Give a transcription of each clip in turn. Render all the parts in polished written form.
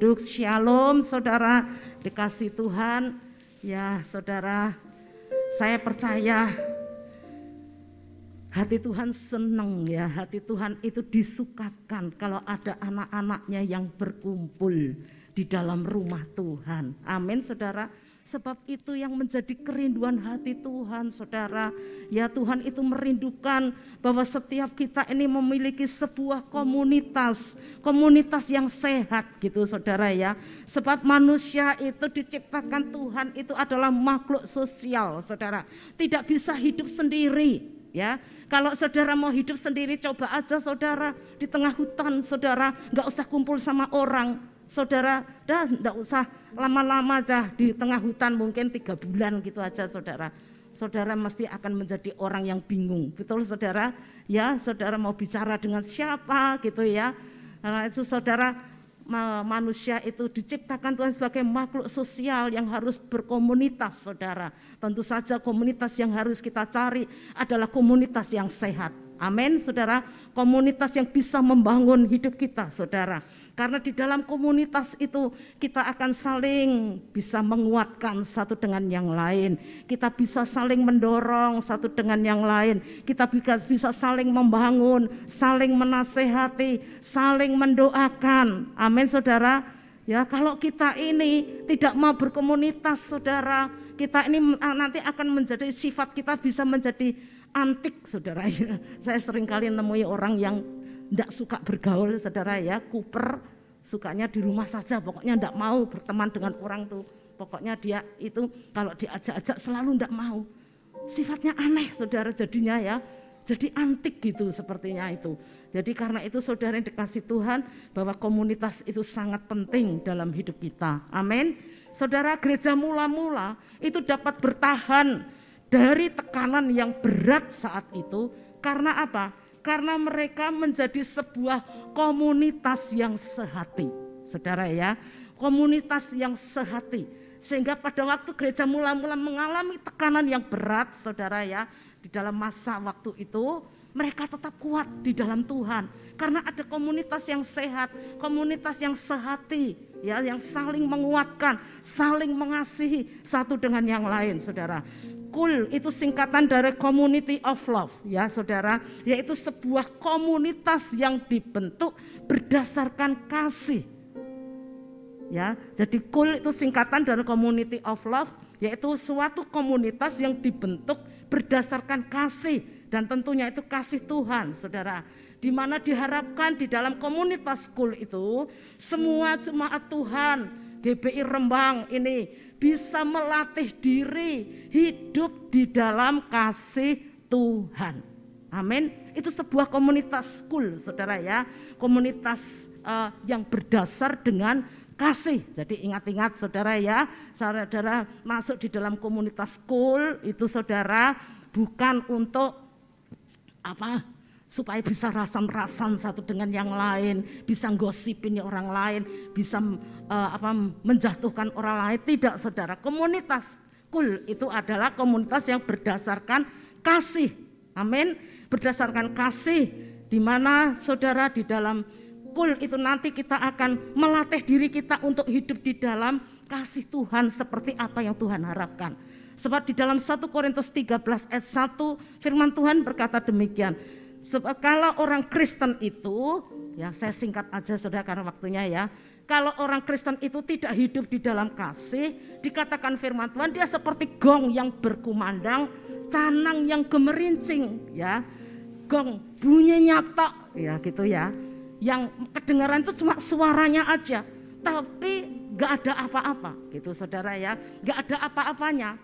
Shalom saudara, dikasih Tuhan. Ya saudara, saya percaya hati Tuhan senang ya, hati Tuhan itu disukakan kalau ada anak-anaknya yang berkumpul di dalam rumah Tuhan. Amin saudara. Sebab itu yang menjadi kerinduan hati Tuhan saudara. Ya Tuhan itu merindukan bahwa setiap kita ini memiliki sebuah komunitas. Komunitas yang sehat gitu saudara ya. Sebab manusia itu diciptakan Tuhan itu adalah makhluk sosial saudara. Tidak bisa hidup sendiri ya. Kalau saudara mau hidup sendiri coba aja saudara di tengah hutan saudara. Gak usah kumpul sama orang. Saudara, dah enggak usah lama-lama dah di tengah hutan mungkin 3 bulan gitu aja saudara. Saudara mesti akan menjadi orang yang bingung, betul saudara? Ya, saudara mau bicara dengan siapa gitu ya. Nah, itu saudara, manusia itu diciptakan Tuhan sebagai makhluk sosial yang harus berkomunitas saudara. Tentu saja komunitas yang harus kita cari adalah komunitas yang sehat. Amin saudara, komunitas yang bisa membangun hidup kita saudara. Karena di dalam komunitas itu kita akan saling bisa menguatkan satu dengan yang lain. Kita bisa saling mendorong satu dengan yang lain. Kita bisa saling membangun, saling menasehati, saling mendoakan. Amin saudara. Ya, kalau kita ini tidak mau berkomunitas saudara, kita ini nanti akan menjadi sifat kita bisa menjadi antik saudara. Saya sering kali nemui orang yang tidak suka bergaul saudara ya, kuper, sukanya di rumah saja, pokoknya tidak mau berteman dengan orang tuh. Pokoknya dia itu kalau diajak-ajak selalu tidak mau. Sifatnya aneh saudara jadinya ya, jadi antik gitu sepertinya itu. Jadi karena itu saudara yang dikasih Tuhan bahwa komunitas itu sangat penting dalam hidup kita. Amin. Saudara, gereja mula-mula itu dapat bertahan dari tekanan yang berat saat itu karena apa? Karena mereka menjadi sebuah komunitas yang sehati. Saudara ya, komunitas yang sehati. Sehingga pada waktu gereja mula-mula mengalami tekanan yang berat saudara ya, di dalam masa waktu itu mereka tetap kuat di dalam Tuhan. Karena ada komunitas yang sehat, komunitas yang sehati, ya, yang saling menguatkan, saling mengasihi satu dengan yang lain saudara. KUL itu singkatan dari Community of Love ya saudara, yaitu sebuah komunitas yang dibentuk berdasarkan kasih. Ya, jadi KUL itu singkatan dari Community of Love, yaitu suatu komunitas yang dibentuk berdasarkan kasih dan tentunya itu kasih Tuhan saudara. Di mana diharapkan di dalam komunitas KUL itu semua jemaat Tuhan GBI Rembang ini bisa melatih diri hidup di dalam kasih Tuhan. Amin. Itu sebuah komunitas KUL saudara ya. Komunitas yang berdasar dengan kasih. Jadi ingat-ingat saudara ya. Saudara masuk di dalam komunitas KUL itu saudara bukan untuk apa? Supaya bisa rasan-rasan satu dengan yang lain, bisa gosipin orang lain, bisa menjatuhkan orang lain. Tidak saudara, komunitas KUL itu adalah komunitas yang berdasarkan kasih. Amin. Berdasarkan kasih, di mana saudara di dalam KUL itu nanti kita akan melatih diri kita untuk hidup di dalam kasih Tuhan seperti apa yang Tuhan harapkan. Sebab di dalam 1 Korintus 13 ayat 1 firman Tuhan berkata demikian. Sebab kalau orang Kristen itu, ya saya singkat aja saudara karena waktunya ya. Kalau orang Kristen itu tidak hidup di dalam kasih, dikatakan firman Tuhan dia seperti gong yang berkumandang, canang yang gemerincing ya. Gong bunyinya tok ya gitu ya. Yang kedengaran itu cuma suaranya aja, tapi gak ada apa-apa gitu saudara ya. Gak ada apa-apanya,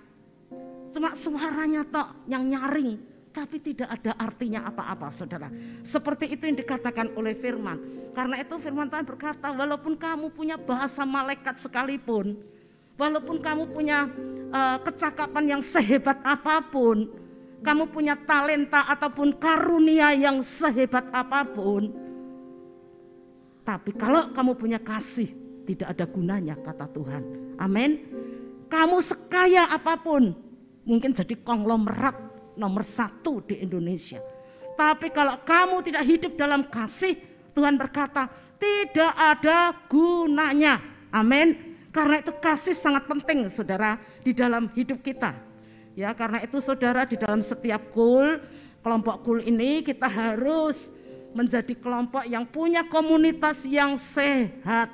cuma suaranya tok yang nyaring, tapi tidak ada artinya apa-apa saudara. Seperti itu yang dikatakan oleh firman. Karena itu firman Tuhan berkata, walaupun kamu punya bahasa malaikat sekalipun, walaupun kamu punya kecakapan yang sehebat apapun, kamu punya talenta ataupun karunia yang sehebat apapun, tapi kalau kamu punya kasih tidak ada gunanya kata Tuhan. Amin. Kamu sekaya apapun, mungkin jadi konglomerat nomor 1 di Indonesia. Tapi kalau kamu tidak hidup dalam kasih, Tuhan berkata tidak ada gunanya. Amin. Karena itu kasih sangat penting saudara di dalam hidup kita. Ya, karena itu saudara di dalam setiap kelompok kul ini kita harus menjadi kelompok yang punya komunitas yang sehat.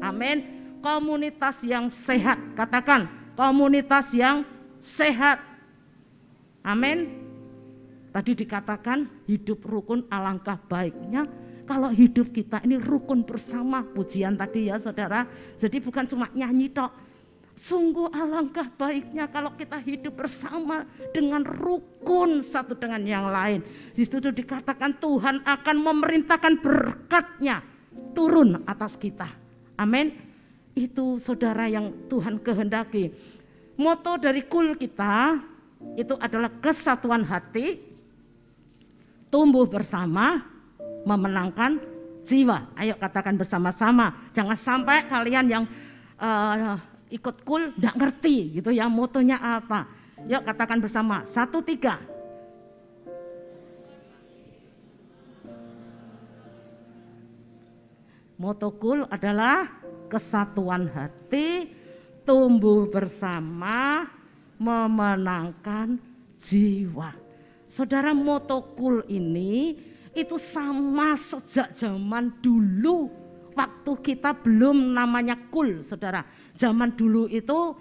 Amin. Komunitas yang sehat. Katakan komunitas yang sehat. Amin. Tadi dikatakan hidup rukun, alangkah baiknya kalau hidup kita ini rukun bersama, pujian tadi ya saudara. Jadi bukan cuma nyanyi tok. Sungguh alangkah baiknya kalau kita hidup bersama dengan rukun satu dengan yang lain. Di situ dikatakan Tuhan akan memerintahkan berkat-Nya turun atas kita. Amin. Itu saudara yang Tuhan kehendaki. Moto dari kul kita itu adalah kesatuan hati, tumbuh bersama, memenangkan jiwa. Ayo katakan bersama-sama. Jangan sampai kalian yang ikut kul enggak ngerti gitu ya motonya apa. Yuk katakan bersama. 1, 3. Moto kul adalah kesatuan hati, tumbuh bersama, memenangkan jiwa. Saudara, moto kul ini itu sama sejak zaman dulu waktu kita belum namanya kul, saudara. Zaman dulu itu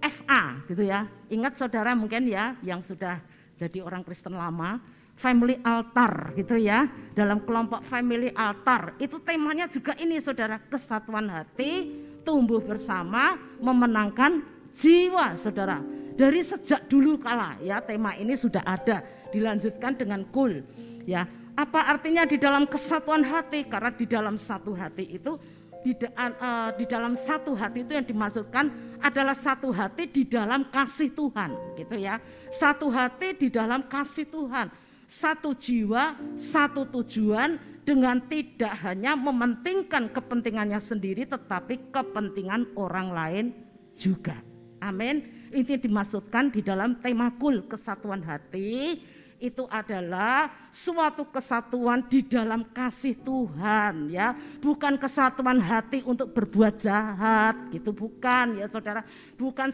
FA gitu ya. Ingat saudara mungkin ya yang sudah jadi orang Kristen lama, family altar gitu ya. Dalam kelompok family altar itu temanya juga ini saudara, kesatuan hati, tumbuh bersama, memenangkan jiwa saudara. Dari sejak dulu kala ya tema ini sudah ada, dilanjutkan dengan kul. Ya, apa artinya di dalam kesatuan hati? Karena di dalam satu hati itu di dalam satu hati itu yang dimaksudkan adalah satu hati di dalam kasih Tuhan, gitu ya. Satu hati di dalam kasih Tuhan, satu jiwa, satu tujuan dengan tidak hanya mementingkan kepentingannya sendiri tetapi kepentingan orang lain juga. Amin. Ini dimaksudkan di dalam tema kul, kesatuan hati. Itu adalah suatu kesatuan di dalam kasih Tuhan ya, bukan kesatuan hati untuk berbuat jahat gitu, bukan ya saudara, bukan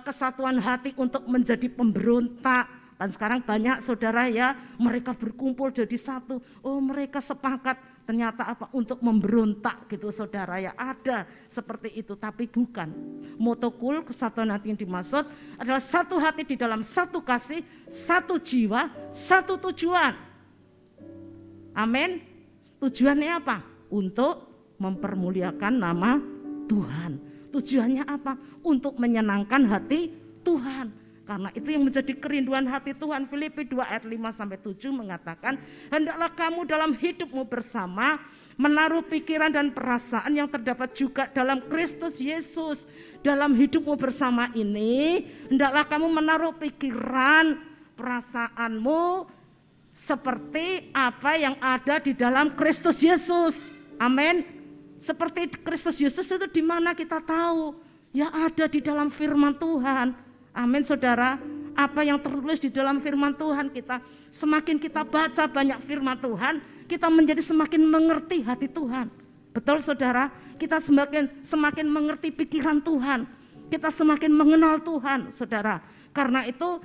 kesatuan hati untuk menjadi pemberontak. Kan sekarang banyak saudara ya, mereka berkumpul jadi satu, oh mereka sepakat, ternyata apa untuk memberontak gitu saudara ya, ada seperti itu, tapi bukan. Moto kul, kesatuan hati yang dimaksud adalah satu hati di dalam satu kasih, satu jiwa, satu tujuan. Amin. Tujuannya apa? Untuk mempermuliakan nama Tuhan. Tujuannya apa? Untuk menyenangkan hati Tuhan. Karena itu yang menjadi kerinduan hati Tuhan. Filipi 2 ayat 5-7 mengatakan, hendaklah kamu dalam hidupmu bersama menaruh pikiran dan perasaan yang terdapat juga dalam Kristus Yesus. Dalam hidupmu bersama ini, hendaklah kamu menaruh pikiran perasaanmu seperti apa yang ada di dalam Kristus Yesus. Amin. Seperti Kristus Yesus itu di mana kita tahu? Ya ada di dalam firman Tuhan. Amin saudara, apa yang tertulis di dalam firman Tuhan, semakin kita baca banyak firman Tuhan, kita menjadi semakin mengerti hati Tuhan. Betul saudara, kita semakin mengerti pikiran Tuhan, kita semakin mengenal Tuhan saudara. Karena itu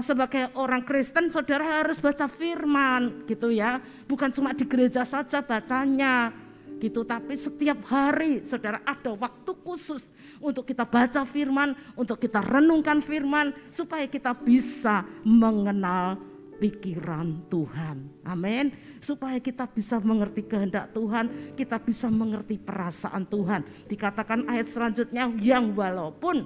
sebagai orang Kristen saudara harus baca firman gitu ya, bukan cuma di gereja saja bacanya gitu, tapi setiap hari saudara ada waktu khusus untuk kita baca firman, untuk kita renungkan firman, supaya kita bisa mengenal pikiran Tuhan. Amin. Supaya kita bisa mengerti kehendak Tuhan, kita bisa mengerti perasaan Tuhan. Dikatakan ayat selanjutnya, yang walaupun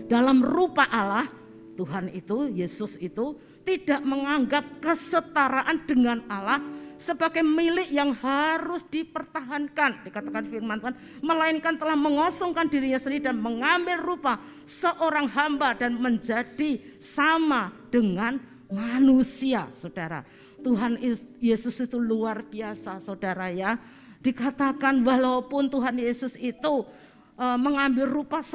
dalam rupa Allah, Tuhan itu, Yesus itu tidak menganggap kesetaraan dengan Allah sebagai milik yang harus dipertahankan, dikatakan firman Tuhan, melainkan telah mengosongkan dirinya sendiri dan mengambil rupa seorang hamba dan menjadi sama dengan manusia. Saudara, Tuhan Yesus itu luar biasa saudara ya. Dikatakan walaupun Tuhan Yesus itu mengambil rupa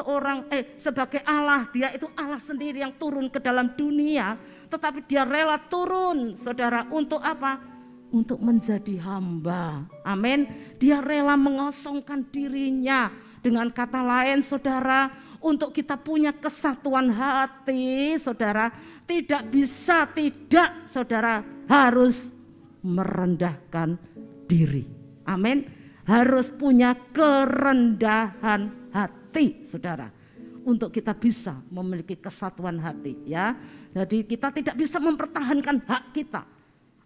sebagai Allah, dia itu Allah sendiri yang turun ke dalam dunia, tetapi dia rela turun saudara untuk apa? untuk menjadi hamba. Amin. Dia rela mengosongkan dirinya. Dengan kata lain saudara, untuk kita punya kesatuan hati saudara, tidak bisa tidak saudara harus merendahkan diri. Amin. Harus punya kerendahan hati saudara, untuk kita bisa memiliki kesatuan hati ya. Jadi kita tidak bisa mempertahankan hak kita.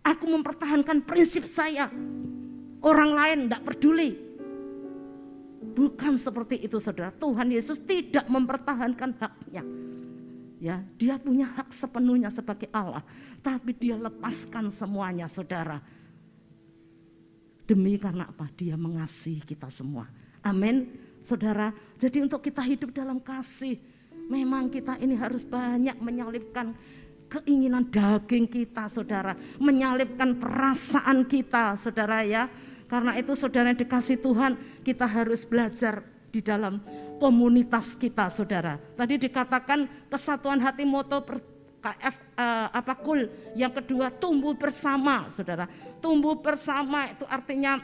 Aku mempertahankan prinsip saya, orang lain tidak peduli. Bukan seperti itu saudara. Tuhan Yesus tidak mempertahankan haknya. Ya, dia punya hak sepenuhnya sebagai Allah, tapi dia lepaskan semuanya saudara. Demi karena apa? Dia mengasihi kita semua. Amin. Saudara, jadi untuk kita hidup dalam kasih, memang kita ini harus banyak menyalipkan keinginan daging kita saudara, menyalipkan perasaan kita saudara ya. Karena itu saudara dikasih Tuhan, kita harus belajar di dalam komunitas kita saudara. Tadi dikatakan kesatuan hati moto KUL. Yang kedua tumbuh bersama saudara. Tumbuh bersama itu artinya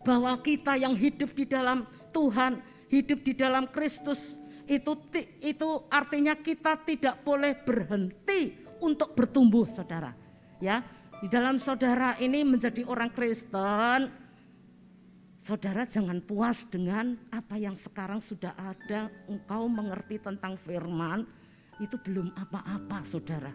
bahwa kita yang hidup di dalam Tuhan, hidup di dalam Kristus, itu artinya kita tidak boleh berhenti untuk bertumbuh saudara. Ya. Di dalam saudara ini menjadi orang Kristen, saudara jangan puas dengan apa yang sekarang sudah ada. Engkau mengerti tentang firman, itu belum apa-apa saudara.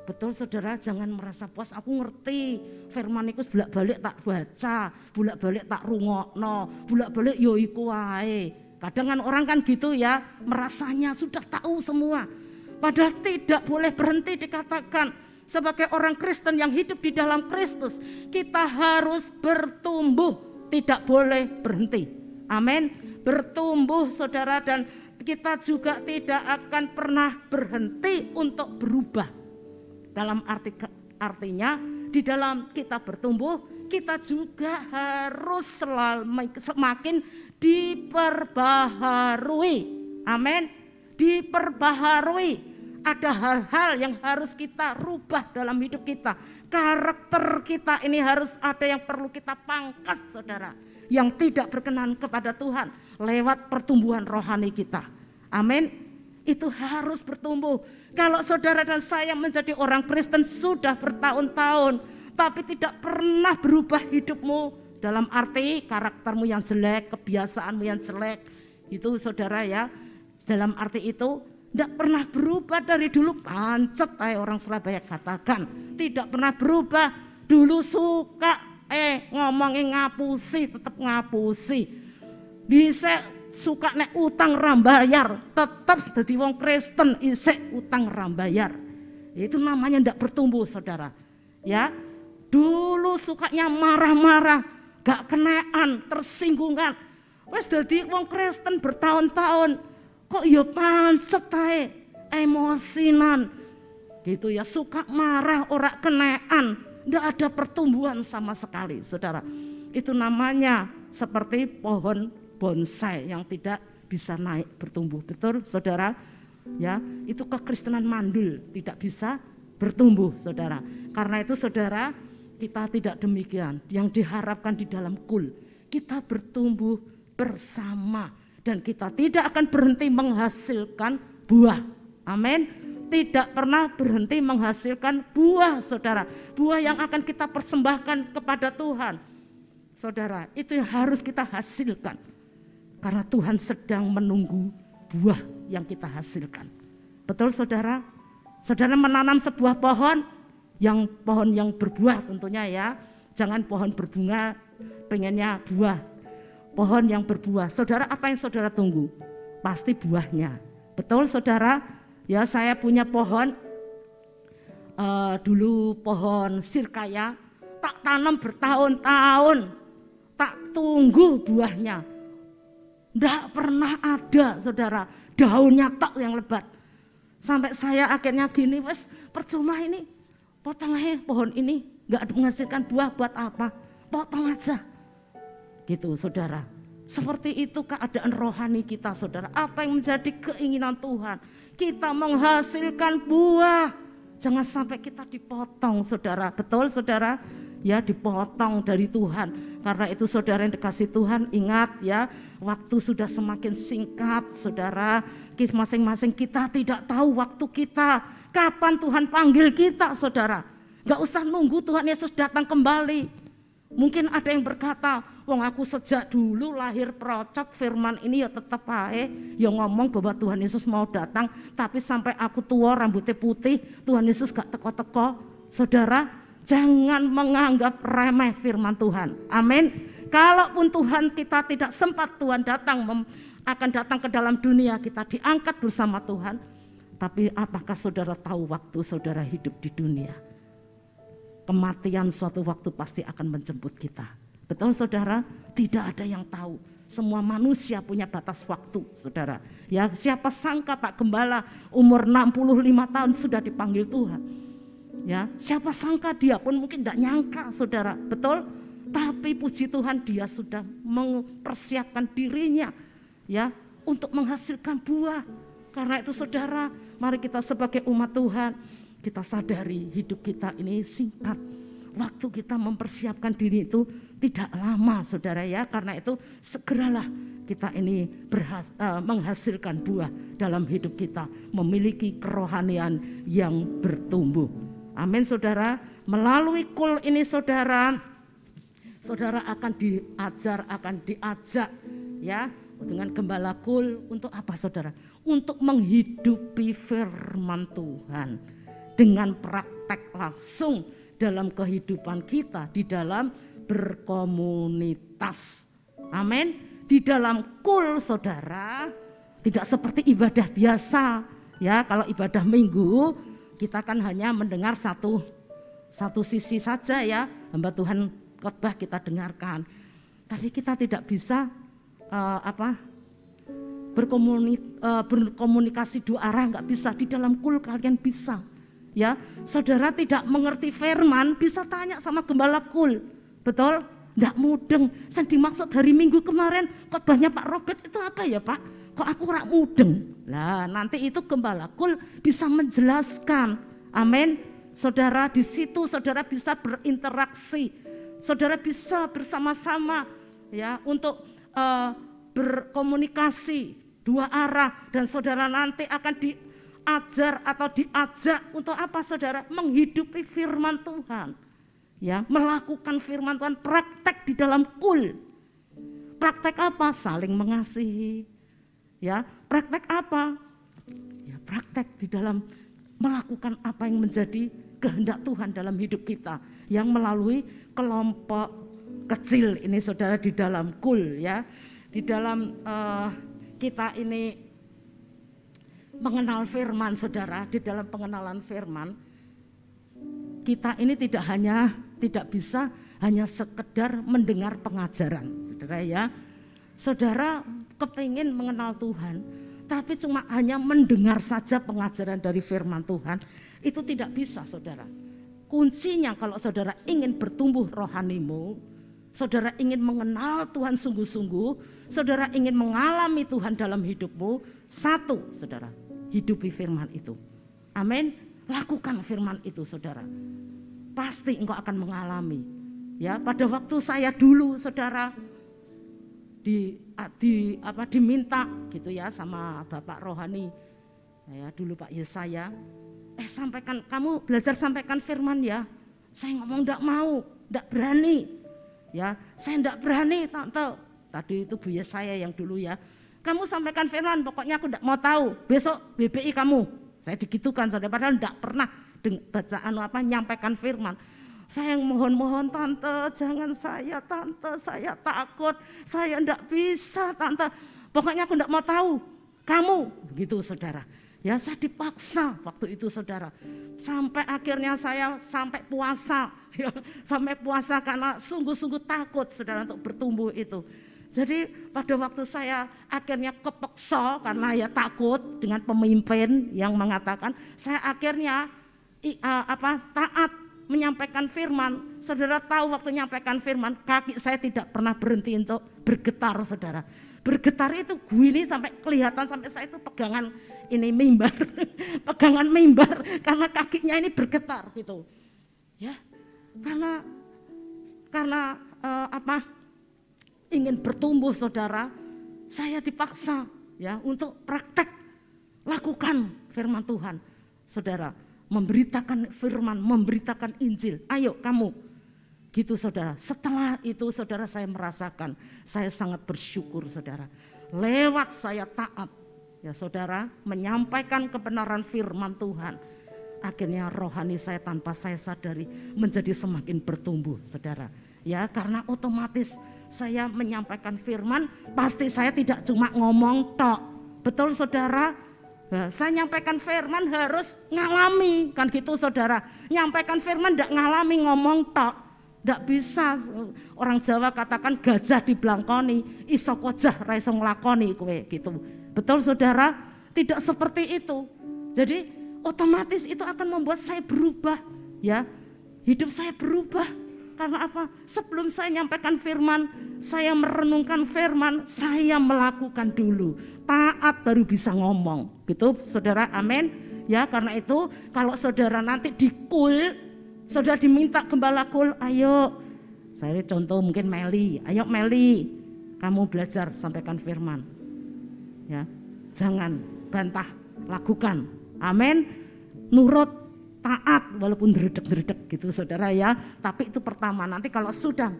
Betul saudara, jangan merasa puas, aku ngerti firman itu bolak-balik tak baca, bolak-balik tak rungokno, bolak-balik yo iku wae. Kadang kan orang kan gitu ya, merasanya sudah tahu semua. Padahal tidak boleh berhenti dikatakan. Sebagai orang Kristen yang hidup di dalam Kristus, kita harus bertumbuh, tidak boleh berhenti. Amin. Bertumbuh saudara, dan kita juga tidak akan pernah berhenti untuk berubah. Dalam artinya di dalam kita bertumbuh, kita juga harus semakin diperbaharui. Amin. Diperbaharui. Ada hal-hal yang harus kita rubah dalam hidup kita. Karakter kita ini harus ada yang perlu kita pangkas saudara, yang tidak berkenan kepada Tuhan lewat pertumbuhan rohani kita. Amin. Itu harus bertumbuh. Kalau saudara dan saya menjadi orang Kristen sudah bertahun-tahun, tapi tidak pernah berubah hidupmu, dalam arti karaktermu yang jelek, kebiasaanmu yang jelek, itu saudara ya, dalam arti itu tidak pernah berubah dari dulu, pancet orang Surabaya katakan, tidak pernah berubah. Dulu suka ngomongin ngapusi, tetap ngapusi. Bisa suka nek utang rambayar, tetap jadi wong Kristen isek utang rambayar. Itu namanya tidak bertumbuh saudara. Ya, dulu sukanya marah-marah, gak kenaan, tersinggungan. Wes jadi wong Kristen bertahun-tahun. Kok ya pancet ae, emosinan gitu ya, suka marah, ora kenean, ndak ada pertumbuhan sama sekali saudara. Itu namanya seperti pohon bonsai yang tidak bisa naik bertumbuh. Betul saudara ya, itu kekristenan mandul, tidak bisa bertumbuh saudara. Karena itu saudara, kita tidak demikian. Yang diharapkan di dalam KUL, kita bertumbuh bersama. Dan kita tidak akan berhenti menghasilkan buah. Amin. Tidak pernah berhenti menghasilkan buah saudara. Buah yang akan kita persembahkan kepada Tuhan. Saudara, itu yang harus kita hasilkan. Karena Tuhan sedang menunggu buah yang kita hasilkan. Betul saudara? Saudara menanam sebuah pohon yang berbuah tentunya ya. Jangan pohon berbunga pengennya buah. Pohon yang berbuah, saudara apa yang saudara tunggu? Pasti buahnya. Betul saudara? Ya, saya punya pohon, dulu pohon sirkaya, tak tanam bertahun-tahun, tak tunggu buahnya. Tidak pernah ada saudara, daunnya tok yang lebat. Sampai saya akhirnya gini, wes percuma ini, potong aja pohon ini, gak menghasilkan buah buat apa, potong aja. Gitu saudara, seperti itu keadaan rohani kita saudara. Apa yang menjadi keinginan Tuhan, kita menghasilkan buah, jangan sampai kita dipotong saudara. Betul saudara ya dipotong dari Tuhan. Karena itu saudara yang dikasih Tuhan, ingat ya, waktu sudah semakin singkat saudara. Masing-masing kita tidak tahu waktu kita, kapan Tuhan panggil kita saudara. Gak usah nunggu Tuhan Yesus datang kembali. Mungkin ada yang berkata, wong aku sejak dulu lahir procot, firman ini ya tetap ae ya ngomong bahwa Tuhan Yesus mau datang, tapi sampai aku tua rambutnya putih Tuhan Yesus gak teko-teko. Saudara, jangan menganggap remeh firman Tuhan. Amin. Kalaupun Tuhan kita tidak sempat Tuhan akan datang ke dalam dunia, kita diangkat bersama Tuhan. Tapi apakah saudara tahu waktu saudara hidup di dunia? Kematian suatu waktu pasti akan menjemput kita. Betul saudara? Tidak ada yang tahu. Semua manusia punya batas waktu saudara. Ya, siapa sangka Pak Gembala umur 65 tahun sudah dipanggil Tuhan. Ya, siapa sangka dia pun mungkin tidak nyangka saudara. Betul? Tapi puji Tuhan dia sudah mempersiapkan dirinya ya untuk menghasilkan buah. Karena itu saudara, mari kita sebagai umat Tuhan, kita sadari hidup kita ini singkat. Waktu kita mempersiapkan diri itu tidak lama saudara ya. Karena itu segeralah kita ini menghasilkan buah dalam hidup kita. Memiliki kerohanian yang bertumbuh. Amin saudara. Melalui kul ini saudara akan diajar, akan diajak ya dengan gembala kul untuk apa saudara? Untuk menghidupi firman Tuhan dengan praktek langsung dalam kehidupan kita di dalam berkomunitas. Amin. Di dalam kul saudara tidak seperti ibadah biasa ya. Kalau ibadah minggu kita kan hanya mendengar satu sisi saja ya, hamba Tuhan khotbah kita dengarkan. Tapi kita tidak bisa berkomunikasi dua arah, nggak bisa. Di dalam kul kalian bisa. Ya, saudara tidak mengerti firman, bisa tanya sama gembala kul, betul? Nggak mudeng. Yang dimaksud hari Minggu kemarin khotbahnya Pak Robert itu apa ya Pak? Kok aku nggak mudeng? Lah nanti itu gembala kul bisa menjelaskan. Amin. Saudara di situ saudara bisa berinteraksi, saudara bisa bersama-sama ya untuk berkomunikasi dua arah, dan saudara nanti akan diajar atau diajak untuk apa saudara? Menghidupi firman Tuhan. Ya, melakukan firman Tuhan, praktek di dalam kul. Praktek apa? Saling mengasihi. Ya, praktek apa? Ya, praktek di dalam melakukan apa yang menjadi kehendak Tuhan dalam hidup kita, yang melalui kelompok kecil ini saudara di dalam kul ya. Di dalam kita ini mengenal firman saudara, di dalam pengenalan firman kita ini tidak bisa hanya sekedar mendengar pengajaran saudara ya. Saudara kepingin mengenal Tuhan tapi cuma hanya mendengar saja pengajaran dari firman Tuhan, itu tidak bisa saudara. Kuncinya kalau saudara ingin bertumbuh rohanimu, saudara ingin mengenal Tuhan sungguh-sungguh, saudara ingin mengalami Tuhan dalam hidupmu, satu saudara, hidupi firman itu. Amin. Lakukan firman itu saudara. Pasti engkau akan mengalami. Ya, pada waktu saya dulu saudara diminta gitu ya sama Bapak Rohani. Ya, dulu Pak Yesaya, sampaikan, kamu belajar sampaikan firman ya. Saya ngomong enggak mau, enggak berani. Ya, saya enggak berani tante. Tadi itu Bu Yesaya yang dulu ya. Kamu sampaikan firman, pokoknya aku enggak mau tahu. Besok BPI kamu. Saya digitukan saudara, padahal enggak pernah bacaan nyampaikan firman. Saya mohon tante, jangan tante, saya takut, saya enggak bisa tante. Pokoknya aku enggak mau tahu. Kamu, begitu saudara. Ya, saya dipaksa waktu itu saudara. Sampai akhirnya saya sampai puasa. Ya, sampai puasa karena sungguh-sungguh takut saudara untuk bertumbuh itu. Jadi pada waktu saya akhirnya kepeksa karena ya takut dengan pemimpin yang mengatakan, saya akhirnya taat menyampaikan firman. Saudara tahu waktu menyampaikan firman, kaki saya tidak pernah berhenti untuk bergetar saudara. Bergetar itu gini sampai kelihatan, sampai saya itu pegangan ini mimbar, pegangan mimbar karena kakinya ini bergetar gitu. Ya, karena karena ingin bertumbuh saudara, saya dipaksa ya untuk praktek lakukan firman Tuhan. Saudara, memberitakan firman, memberitakan Injil. Ayo kamu. Gitu saudara. Setelah itu saudara, saya merasakan, saya sangat bersyukur saudara. Lewat saya taat ya saudara, menyampaikan kebenaran firman Tuhan. Akhirnya rohani saya tanpa saya sadari menjadi semakin bertumbuh saudara. Ya, karena otomatis saya menyampaikan firman, pasti saya tidak cuma ngomong tok. Betul saudara? Nah, saya nyampaikan firman harus ngalami, kan gitu saudara. Nyampaikan firman tidak ngalami, ngomong tok. Tidak bisa. Orang Jawa katakan gajah diblangkoni, iso kojah ra iso nglakoni kowe gitu. Betul saudara? Tidak seperti itu. Jadi otomatis itu akan membuat saya berubah ya. Hidup saya berubah. Karena apa? Sebelum saya nyampaikan firman, saya merenungkan firman, saya melakukan dulu. Taat baru bisa ngomong. Gitu saudara, amin. Ya, karena itu kalau saudara nanti dikul, saudara diminta gembala kul, ayo. Saya contoh mungkin Meli, ayo Meli, kamu belajar sampaikan firman. Ya, jangan bantah, lakukan. Amin. Nurut, taat walaupun deredek-deredek gitu saudara ya. Tapi itu pertama, nanti kalau sudah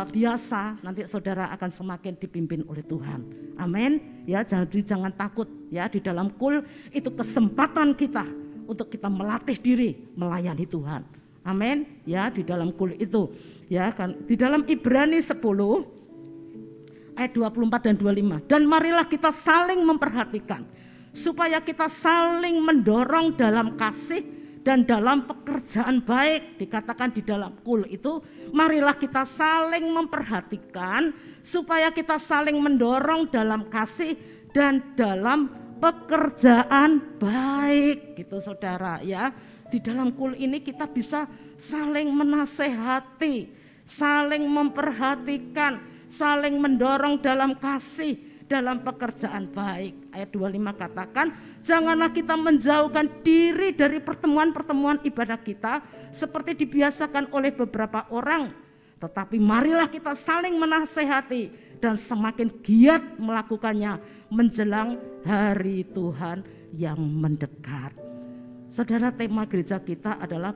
biasa nanti saudara akan semakin dipimpin oleh Tuhan. Amin. Ya, jadi jangan takut ya, di dalam kul itu kesempatan kita untuk kita melatih diri melayani Tuhan. Amin. Ya, di dalam kul itu ya kan, di dalam Ibrani 10 ayat 24 dan 25. Dan marilah kita saling memperhatikan supaya kita saling mendorong dalam kasih dan dalam pekerjaan baik. Dikatakan di dalam kul itu, marilah kita saling memperhatikan supaya kita saling mendorong dalam kasih dan dalam pekerjaan baik. Gitu saudara ya. Di dalam kul ini kita bisa saling menasehati, saling memperhatikan, saling mendorong dalam kasih, dalam pekerjaan baik. Ayat 25 katakan, janganlah kita menjauhkan diri dari pertemuan-pertemuan ibadah kita seperti dibiasakan oleh beberapa orang, tetapi marilah kita saling menasehati dan semakin giat melakukannya menjelang hari Tuhan yang mendekat. Saudara, tema gereja kita adalah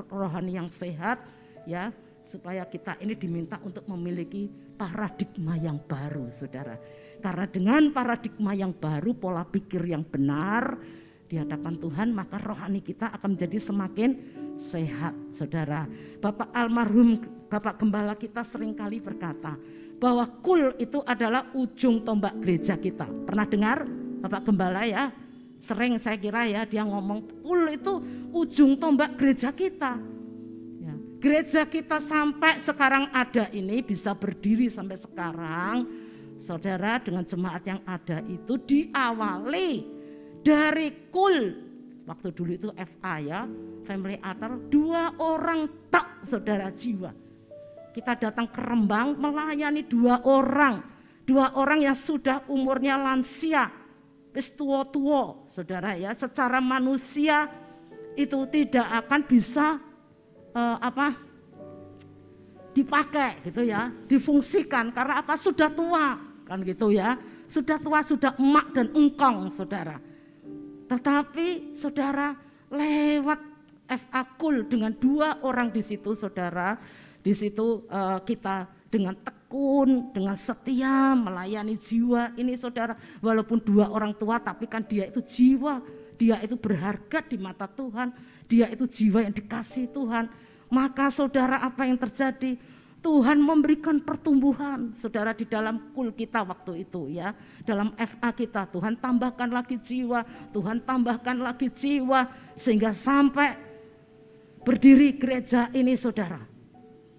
rohani yang sehat ya, supaya kita ini diminta untuk memiliki paradigma yang baru saudara. Karena dengan paradigma yang baru, pola pikir yang benar di hadapan Tuhan, maka rohani kita akan menjadi semakin sehat saudara. Bapak almarhum, Bapak Gembala kita seringkali berkata bahwa kul itu adalah ujung tombak gereja kita. Pernah dengar Bapak Gembala ya? Sering saya kira ya, dia ngomong kul itu ujung tombak gereja kita. Ya, gereja kita sampai sekarang ada ini, bisa berdiri sampai sekarang saudara, dengan jemaat yang ada itu diawali dari kul. Waktu dulu itu FA ya, Family Altar, 2 orang tak saudara jiwa. Kita datang ke Rembang melayani 2 orang. 2 orang yang sudah umurnya lansia, wis tua-tua saudara ya. Secara manusia itu tidak akan bisa dipakai gitu ya, difungsikan karena apa? Sudah tua kan gitu ya, sudah tua, sudah emak dan engkong saudara. Tetapi saudara, lewat FA Kul dengan 2 orang di situ saudara, di situ kita dengan tekun, dengan setia melayani jiwa ini saudara. Walaupun 2 orang tua, tapi kan dia itu jiwa, dia itu berharga di mata Tuhan, dia itu jiwa yang dikasihi Tuhan. Maka saudara, apa yang terjadi? Tuhan memberikan pertumbuhan saudara di dalam kul kita waktu itu ya. Dalam FA kita Tuhan tambahkan lagi jiwa, Tuhan tambahkan lagi jiwa, sehingga sampai berdiri gereja ini saudara.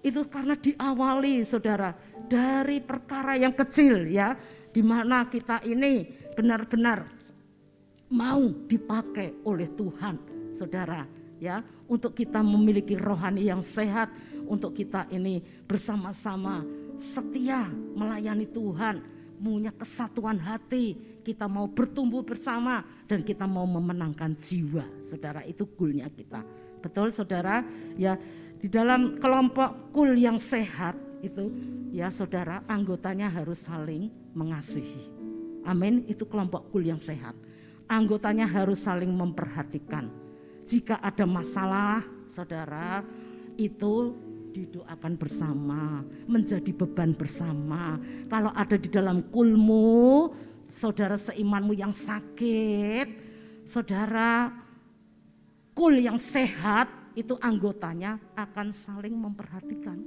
Itu karena diawali saudara dari perkara yang kecil ya, di mana kita ini benar-benar mau dipakai oleh Tuhan saudara ya, untuk kita memiliki rohani yang sehat, untuk kita ini bersama-sama setia melayani Tuhan, punya kesatuan hati, kita mau bertumbuh bersama dan kita mau memenangkan jiwa saudara. Itu goalnya kita, betul saudara ya. Di dalam kelompok kul yang sehat itu ya saudara, anggotanya harus saling mengasihi. Amin, itu kelompok kul yang sehat. Anggotanya harus saling memperhatikan. Jika ada masalah, saudara, itu didoakan bersama, menjadi beban bersama. Kalau ada di dalam kulmu, saudara seimanmu yang sakit, saudara kul yang sehat, itu anggotanya akan saling memperhatikan.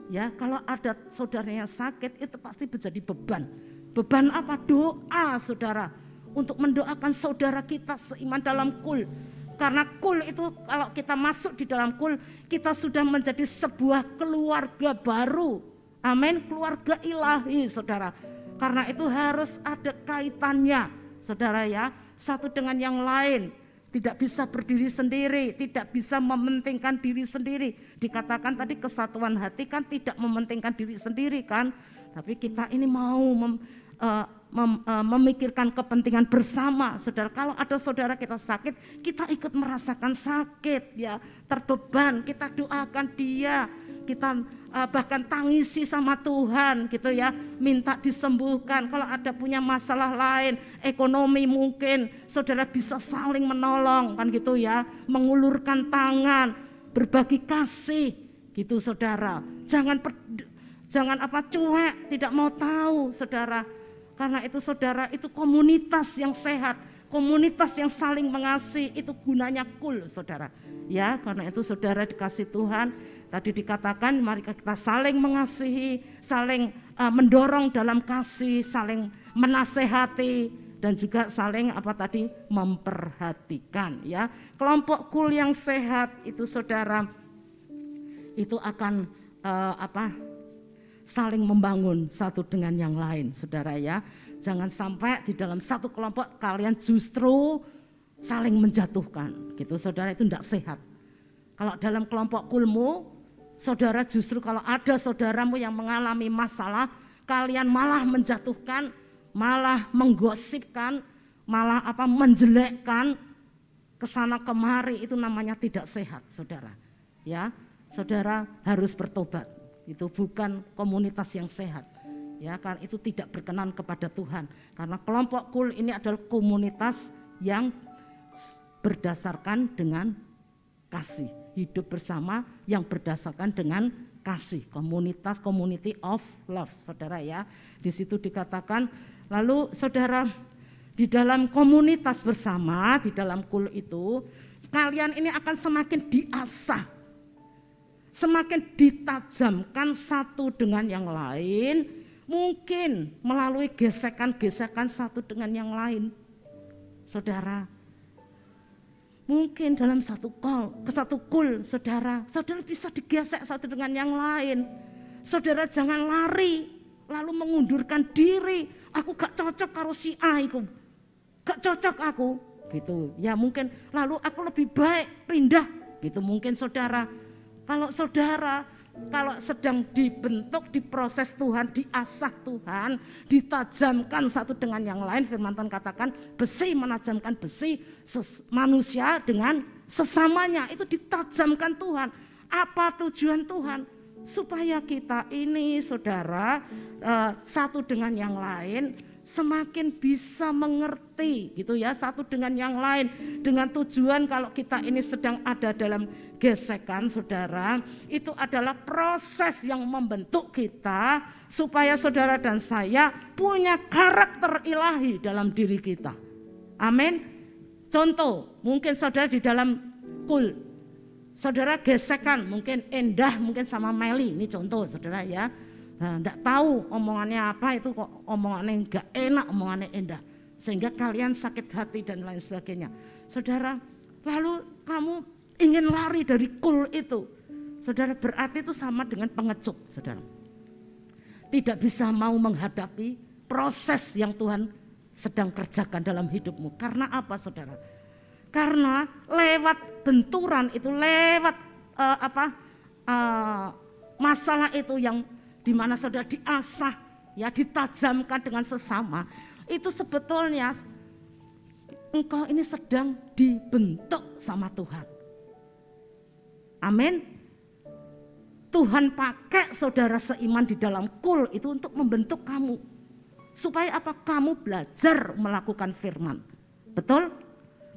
Ya, kalau ada saudaranya sakit, itu pasti menjadi beban. Beban apa? Doa, saudara, untuk mendoakan saudara kita seiman dalam kul. Karena kul itu kalau kita masuk di dalam kul, kita sudah menjadi sebuah keluarga baru. Amin, keluarga ilahi, saudara. Karena itu harus ada kaitannya, saudara ya, satu dengan yang lain. Tidak bisa berdiri sendiri, tidak bisa mementingkan diri sendiri. Dikatakan tadi kesatuan hati kan tidak mementingkan diri sendiri kan. Tapi kita ini mau memikirkan kepentingan bersama, saudara. Kalau ada saudara kita sakit, kita ikut merasakan sakit ya, terbeban, kita doakan dia, kita bahkan tangisi sama Tuhan gitu ya, minta disembuhkan. Kalau ada punya masalah lain, ekonomi mungkin, saudara bisa saling menolong kan gitu ya, mengulurkan tangan, berbagi kasih gitu saudara. Jangan cuek, tidak mau tahu saudara. Karena itu saudara, itu komunitas yang sehat, komunitas yang saling mengasihi, itu gunanya kul saudara. Ya, karena itu saudara dikasih Tuhan, tadi dikatakan mari kita saling mengasihi, saling mendorong dalam kasih, saling menasehati, dan juga saling memperhatikan ya. Kelompok kul yang sehat itu saudara, itu akan saling membangun satu dengan yang lain, saudara ya. Jangan sampai di dalam satu kelompok kalian justru saling menjatuhkan, gitu saudara, itu tidak sehat. Kalau dalam kelompok kulmu, saudara justru kalau ada saudaramu yang mengalami masalah, kalian malah menjatuhkan, malah menggosipkan, malah menjelekkan kesana kemari, itu namanya tidak sehat, saudara. Ya, saudara harus bertobat. Itu bukan komunitas yang sehat. Ya, karena itu tidak berkenan kepada Tuhan. Karena kelompok kul ini adalah komunitas yang berdasarkan dengan kasih, hidup bersama yang berdasarkan dengan kasih, komunitas, community of love, saudara ya. Di situ dikatakan, lalu saudara di dalam komunitas bersama, di dalam kul itu, kalian ini akan semakin diasah, semakin ditajamkan satu dengan yang lain, mungkin melalui gesekan-gesekan satu dengan yang lain. Saudara, mungkin dalam satu kul, saudara bisa digesek satu dengan yang lain. Saudara jangan lari, lalu mengundurkan diri. Aku gak cocok karo si A iku, gak cocok aku, gitu. Ya mungkin lalu aku lebih baik pindah, gitu mungkin saudara. Kalau saudara, kalau sedang dibentuk, diproses Tuhan, diasah Tuhan, ditajamkan satu dengan yang lain, firman Tuhan katakan besi menajamkan besi, manusia dengan sesamanya, itu ditajamkan Tuhan. Apa tujuan Tuhan? Supaya kita ini saudara satu dengan yang lain semakin bisa mengerti gitu ya, satu dengan yang lain, dengan tujuan kalau kita ini sedang ada dalam gesekan saudara, itu adalah proses yang membentuk kita supaya saudara dan saya punya karakter ilahi dalam diri kita. Amin. Contoh, mungkin saudara di dalam kul, saudara gesekan, mungkin Endah mungkin sama Meli, ini contoh saudara ya. Enggak tahu omongannya apa, itu kok omongannya enggak enak, omongannya Endah, sehingga kalian sakit hati dan lain sebagainya. Saudara, lalu kamu ingin lari dari kul itu, saudara, berarti itu sama dengan pengecut, saudara. Tidak bisa mau menghadapi proses yang Tuhan sedang kerjakan dalam hidupmu. Karena apa saudara? Karena lewat benturan itu, lewat masalah itu yang dimana saudara diasah, ya ditajamkan dengan sesama, itu sebetulnya engkau ini sedang dibentuk sama Tuhan. Amin. Tuhan pakai saudara seiman di dalam kul itu untuk membentuk kamu. Supaya apa? Kamu belajar melakukan firman. Betul?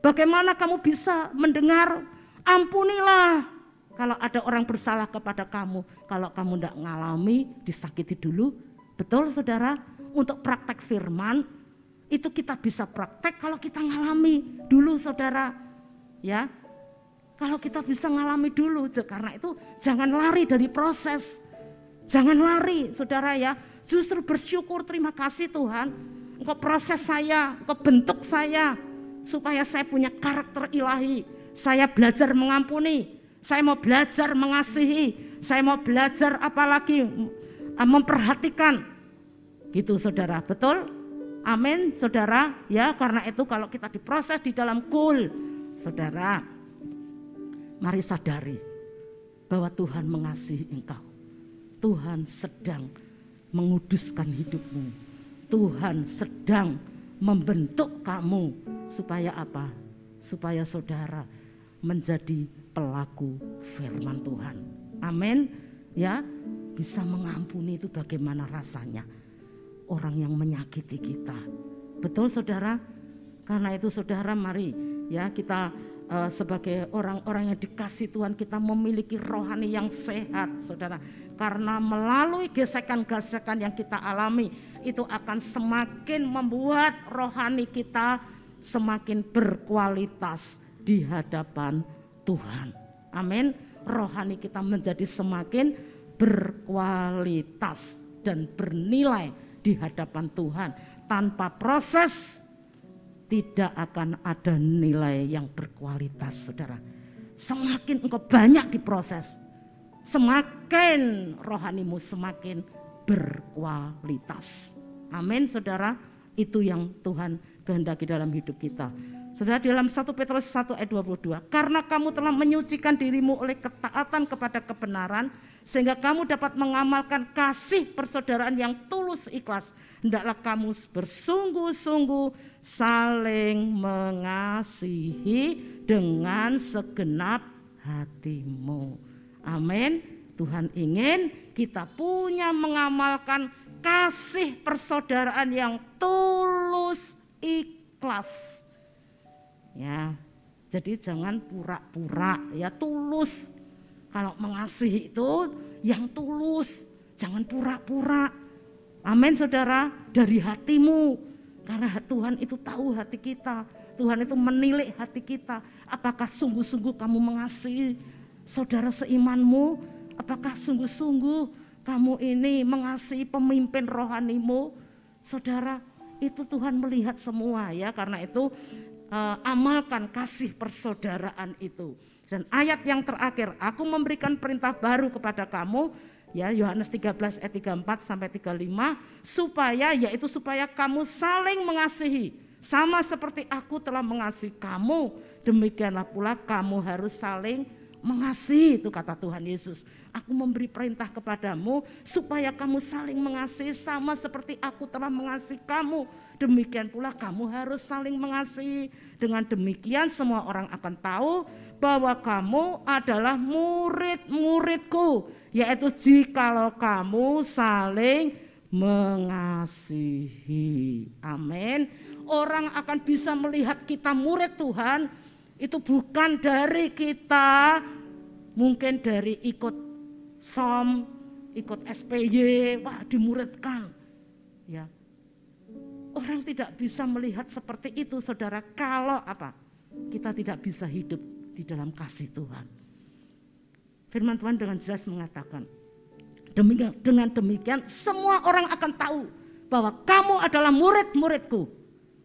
Bagaimana kamu bisa mendengar? Ampunilah kalau ada orang bersalah kepada kamu. Kalau kamu tidak ngalami, disakiti dulu. Betul saudara? Untuk praktek firman, itu kita bisa praktek kalau kita ngalami dulu saudara. Ya, kalau kita bisa ngalami dulu, karena itu jangan lari dari proses. Jangan lari saudara ya, justru bersyukur, terima kasih Tuhan. Engkau proses saya, engkau bentuk saya, supaya saya punya karakter ilahi. Saya belajar mengampuni, saya mau belajar mengasihi, saya mau belajar apalagi memperhatikan. Gitu saudara, betul? Amin saudara ya, karena itu kalau kita diproses di dalam kul, saudara, mari sadari bahwa Tuhan mengasihi engkau. Tuhan sedang menguduskan hidupmu. Tuhan sedang membentuk kamu supaya apa? Supaya saudara menjadi pelaku firman Tuhan. Amin. Ya, bisa mengampuni itu bagaimana rasanya? Orang yang menyakiti kita. Betul saudara? Karena itu saudara, mari ya kita sebagai orang-orang yang dikasih Tuhan, kita memiliki rohani yang sehat saudara. Karena melalui gesekan-gesekan yang kita alami, itu akan semakin membuat rohani kita semakin berkualitas di hadapan Tuhan. Amin. Rohani kita menjadi semakin berkualitas dan bernilai di hadapan Tuhan. Tanpa proses tidak akan ada nilai yang berkualitas saudara. Semakin engkau banyak diproses, semakin rohanimu semakin berkualitas. Amin saudara, itu yang Tuhan kehendaki dalam hidup kita. Saudara, dalam 1 Petrus 1 ayat 22, karena kamu telah menyucikan dirimu oleh ketaatan kepada kebenaran, sehingga kamu dapat mengamalkan kasih persaudaraan yang tulus ikhlas. Hendaklah kamu bersungguh-sungguh saling mengasihi dengan segenap hatimu. Amin. Tuhan ingin kita punya mengamalkan kasih persaudaraan yang tulus ikhlas. Ya, jadi jangan pura-pura ya, tulus. Kalau mengasihi itu yang tulus, jangan pura-pura. Amin saudara, dari hatimu. Karena Tuhan itu tahu hati kita. Tuhan itu menilik hati kita. Apakah sungguh-sungguh kamu mengasihi saudara seimanmu? Apakah sungguh-sungguh kamu ini mengasihi pemimpin rohanimu? Saudara, itu Tuhan melihat semua ya. Karena itu amalkan kasih persaudaraan itu. Dan ayat yang terakhir, aku memberikan perintah baru kepada kamu, ya Yohanes 13 ayat 34 sampai 35, supaya kamu saling mengasihi, sama seperti aku telah mengasihi kamu, demikianlah pula kamu harus saling mengasihi. Itu kata Tuhan Yesus. Aku memberi perintah kepadamu supaya kamu saling mengasihi, sama seperti aku telah mengasihi kamu, demikian pula kamu harus saling mengasihi. Dengan demikian semua orang akan tahu bahwa kamu adalah murid-muridku, yaitu jikalau kamu saling mengasihi. Amin. Orang akan bisa melihat kita murid Tuhan itu bukan dari kita, mungkin dari ikut SOM, ikut SPY, wah dimuridkan. Ya. Orang tidak bisa melihat seperti itu saudara, kalau apa? Kita tidak bisa hidup di dalam kasih Tuhan. Firman Tuhan dengan jelas mengatakan, dengan demikian semua orang akan tahu bahwa kamu adalah murid-muridku,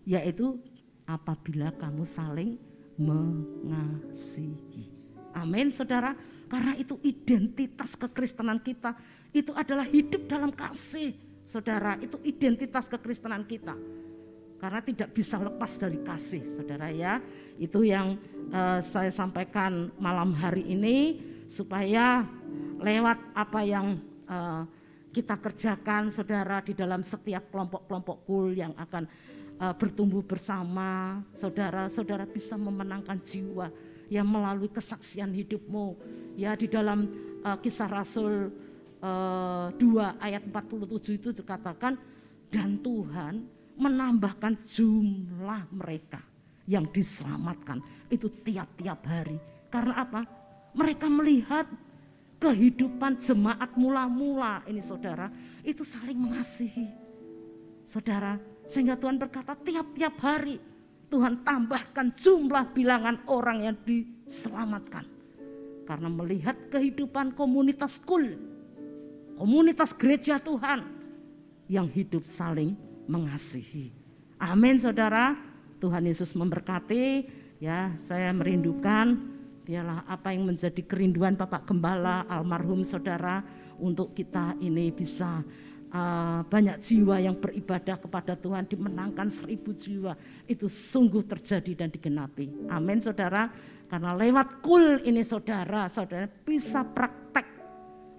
yaitu apabila kamu saling mengasihi. Amin saudara. Karena itu identitas kekristenan kita, itu adalah hidup dalam kasih. Saudara, itu identitas kekristenan kita. Karena tidak bisa lepas dari kasih saudara ya. Itu yang saya sampaikan malam hari ini, supaya lewat apa yang kita kerjakan saudara di dalam setiap kelompok-kelompok kul yang akan bertumbuh bersama, saudara bisa memenangkan jiwa ya melalui kesaksian hidupmu. Ya di dalam Kisah Rasul 2 ayat 47 itu dikatakan, dan Tuhan menambahkan jumlah mereka yang diselamatkan itu tiap-tiap hari. Karena apa? Mereka melihat kehidupan jemaat mula-mula ini saudara, itu saling mengasihi. Saudara, sehingga Tuhan berkata tiap-tiap hari Tuhan tambahkan jumlah bilangan orang yang diselamatkan. Karena melihat kehidupan komunitas kul, komunitas gereja Tuhan yang hidup saling mengasihi. Amin saudara. Tuhan Yesus memberkati. Ya, saya merindukan dialah apa yang menjadi kerinduan Bapak Gembala almarhum saudara, untuk kita ini bisa banyak jiwa yang beribadah kepada Tuhan, dimenangkan 1000 jiwa. Itu sungguh terjadi dan digenapi. Amin saudara. Karena lewat kul ini saudara bisa praktek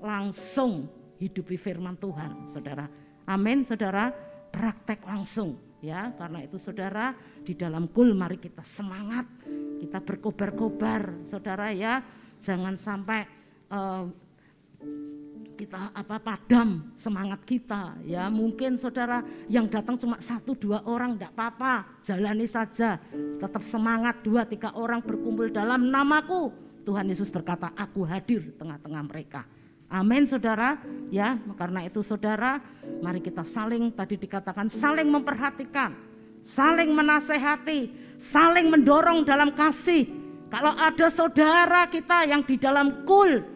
langsung hidupi firman Tuhan saudara. Amin saudara. Praktek langsung ya. Karena itu saudara, di dalam kul mari kita semangat, kita berkobar-kobar saudara ya. Jangan sampai kita padam semangat kita ya. Mungkin saudara yang datang cuma 1-2 orang, enggak apa-apa, jalani saja, tetap semangat. 2-3 orang berkumpul dalam namaku, Tuhan Yesus berkata, aku hadir tengah-tengah mereka. Amin saudara ya. Karena itu saudara, mari kita saling, tadi dikatakan saling memperhatikan, saling menasehati, saling mendorong dalam kasih. Kalau ada saudara kita yang di dalam kul,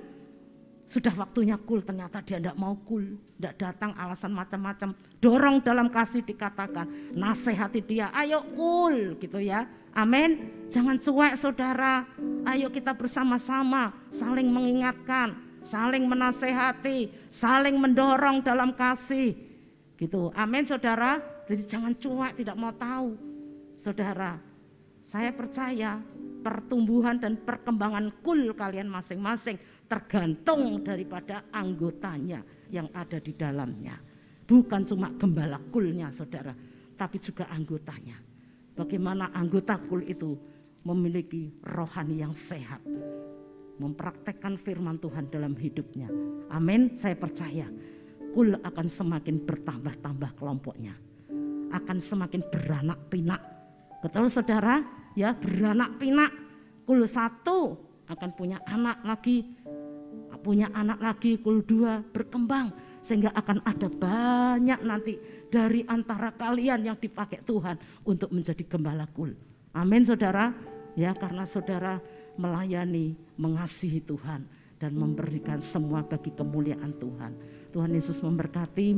sudah waktunya kul, ternyata dia tidak mau kul, tidak datang, alasan macam-macam, dorong dalam kasih dikatakan, nasihati dia, ayo kul gitu ya. Amin. Jangan cuek saudara, ayo kita bersama-sama saling mengingatkan, saling menasehati, saling mendorong dalam kasih gitu. Amin saudara. Jadi jangan cuek, tidak mau tahu saudara. Saya percaya pertumbuhan dan perkembangan kul kalian masing-masing tergantung daripada anggotanya yang ada di dalamnya. Bukan cuma gembala kulnya saudara, tapi juga anggotanya. Bagaimana anggota kul itu memiliki rohani yang sehat, mempraktekkan firman Tuhan dalam hidupnya. Amin. Saya percaya kul akan semakin bertambah-tambah kelompoknya, akan semakin beranak pinak. Betul saudara ya, beranak pinak. Kul 1 akan punya anak lagi, kul 2 berkembang, sehingga akan ada banyak nanti dari antara kalian yang dipakai Tuhan untuk menjadi gembala kul. Amin saudara ya. Karena saudara melayani, mengasihi Tuhan dan memberikan semua bagi kemuliaan Tuhan. Tuhan Yesus memberkati.